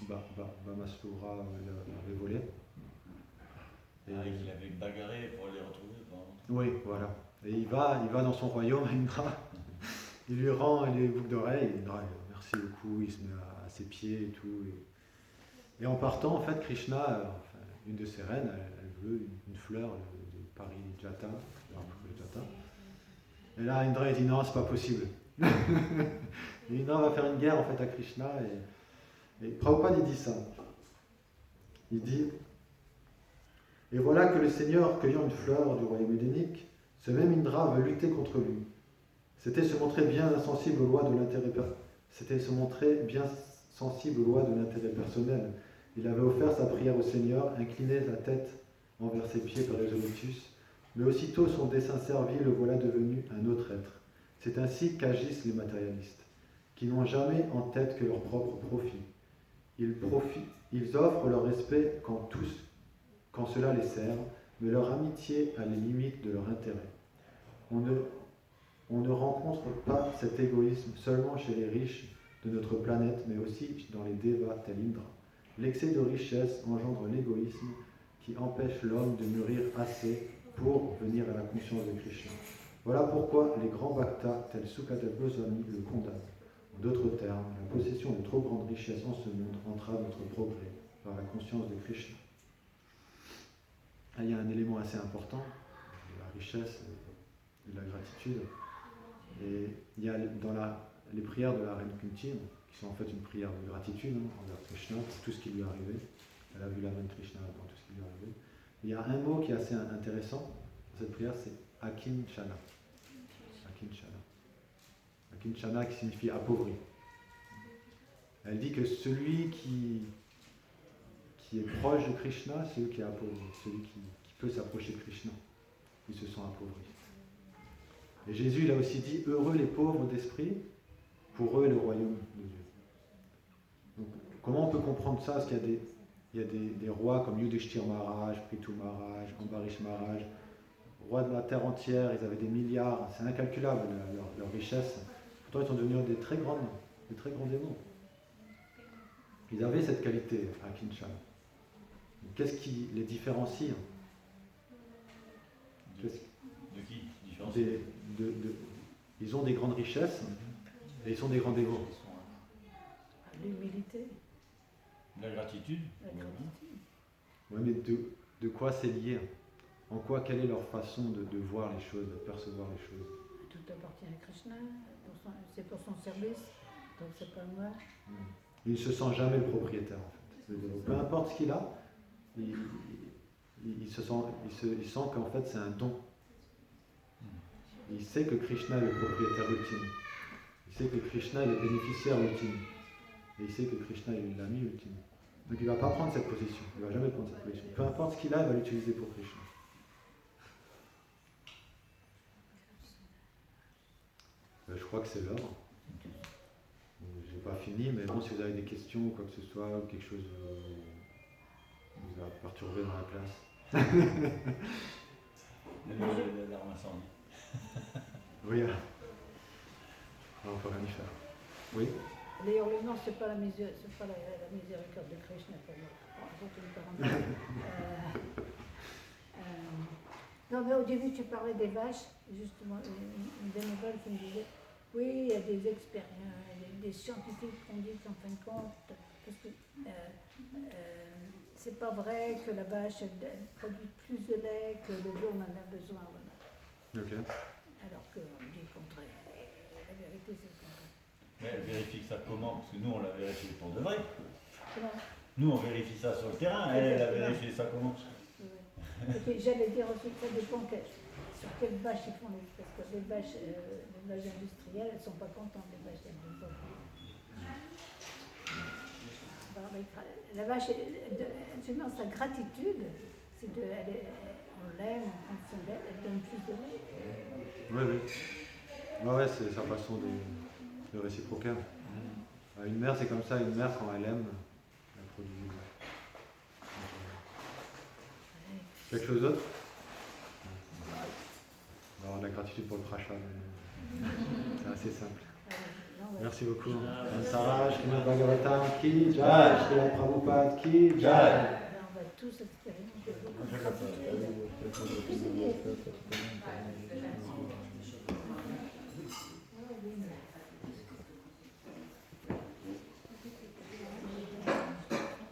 Bhamasura avait volé. Et, Il avait bagarré pour les retrouver. oui, voilà. Et il va dans son royaume, Indra. Il lui rend les boucles d'oreilles. Indra, merci beaucoup, il se met à ses pieds et tout. Et en partant, en fait, Krishna, une de ses reines, elle veut une fleur de Parijata. Et là, Indra dit non, c'est pas possible. Et Indra va faire une guerre en fait à Krishna. Et Prabhupada il dit ça. Il dit et voilà que le Seigneur, cueillant une fleur du royaume édénique, ce même Indra veut lutter contre lui. C'était se montrer bien insensible aux lois de l'intérêt personnel. Il avait offert sa prière au Seigneur, incliné la tête envers ses pieds par les lotus, mais aussitôt son dessein servi, le voilà devenu un autre être. C'est ainsi qu'agissent les matérialistes, qui n'ont jamais en tête que leur propre profit. Ils offrent leur respect quand cela les sert, mais leur amitié a les limites de leur intérêt. On ne rencontre pas cet égoïsme seulement chez les riches de notre planète, mais aussi dans les dévas tel Indra. L'excès de richesse engendre l'égoïsme qui empêche l'homme de mûrir assez pour venir à la conscience de Krishna. Voilà pourquoi les grands bhaktas tels Sukadeva Goswami le condamnent. En d'autres termes, la possession de trop grandes richesses en ce monde entrave notre progrès par la conscience de Krishna. Là, il y a un élément assez important de la richesse et de la gratitude. Et il y a dans les prières de la reine Kunti, qui sont en fait une prière de gratitude envers Krishna pour tout ce qui lui est arrivé. Elle a vu la reine Krishna pour tout ce qui lui est arrivé. Il y a un mot qui est assez intéressant dans cette prière, c'est Akinchana. Akinchana. Akinchana qui signifie appauvri. Elle dit que celui qui est proche de Krishna, c'est celui qui est appauvri, celui qui peut s'approcher de Krishna. Il se sent appauvri. Et Jésus il a aussi dit, heureux les pauvres d'esprit, pour eux le royaume de Dieu. Donc, comment on peut comprendre ça? Parce qu'il y a des rois comme Yudhishthir Maharaj, Prithu Maharaj, Ambarish Maharaj, rois de la terre entière, ils avaient des milliards, c'est incalculable leur richesse. Pourtant ils sont devenus des très grands démons. Ils avaient cette qualité à Kinshasa. Qu'est-ce qui les différencie? De qui? Ils ont des grandes richesses et ils sont des grands dévots. L'humilité, La gratitude. la gratitude. Ouais, mais de quoi c'est lié? En quoi, quelle est leur façon de voir les choses, de percevoir les choses? Tout appartient à Krishna, c'est pour son service, donc c'est pas moi. Il ne se sent jamais le propriétaire en fait. Peu importe ce qu'il a, il sent qu'en fait c'est un don. Il sait que Krishna est le propriétaire ultime. Il sait que Krishna est le bénéficiaire ultime. Et il sait que Krishna est l'ami ultime. Donc il ne va pas prendre cette position. Il ne va jamais prendre cette position. Peu importe ce qu'il a, il va l'utiliser pour Krishna. crois que c'est l'heure. Je n'ai pas fini, mais bon, si vous avez des questions ou quoi que ce soit, ou quelque chose vous a perturbé dans la classe. L'arme incendie. Oui, on peut rien y faire. Oui. Les hurlements, c'est pas la miséricorde de Krishna pour moi. Bon, c'est une parenthèse. Non, mais au début, tu parlais des vaches. Justement, une bénévole qui me disait oui, il y a des expériences, des scientifiques qui ont dit qu'en fin de compte, parce que c'est pas vrai que la vache elle produit plus de lait que l'homme en a besoin. Voilà. Ok. Alors qu'on dit le contraire. La vérité, c'est le contraire. Mais elle vérifie ça comment? Parce que nous, on l'a vérifié pour de vrai. Comment? Nous, on vérifie ça sur le terrain. Elle a vérifié ça comment? Et puis, j'allais dire aussi que ça dépend sur quelles vaches ils font les. Parce que les vaches industrielles, elles ne sont pas contentes des vaches agricoles. La vache, justement, sa gratitude, c'est on l'aime, on prend son lait, elle donne plus de lait. Oui. Ouais, c'est sa façon de réciproquer. Une mère, c'est comme ça, une mère, quand elle aime, elle produit du lait. Quelque chose d'autre? On va avoir de la gratitude pour le crachat. C'est assez simple. Merci beaucoup. Sarah, Srimad Bhagavatam ki jai, Srila Prabhupada ki jai. On va tous expérimenter beaucoup de gratitude.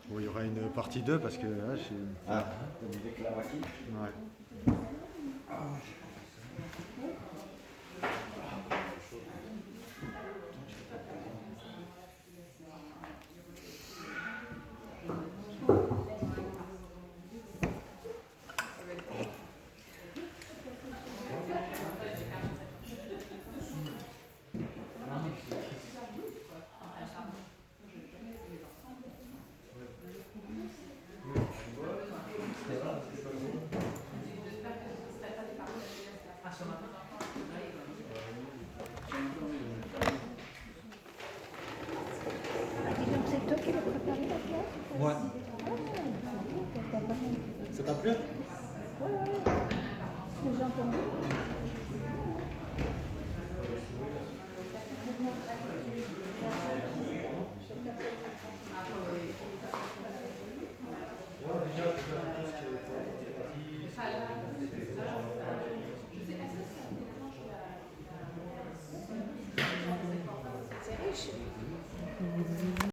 Bon, il y aura une partie 2 parce que là, On nous déclare qui? Ouais. C'est toi qui l'as préparé la classe? Ouais. Ça t'a plu?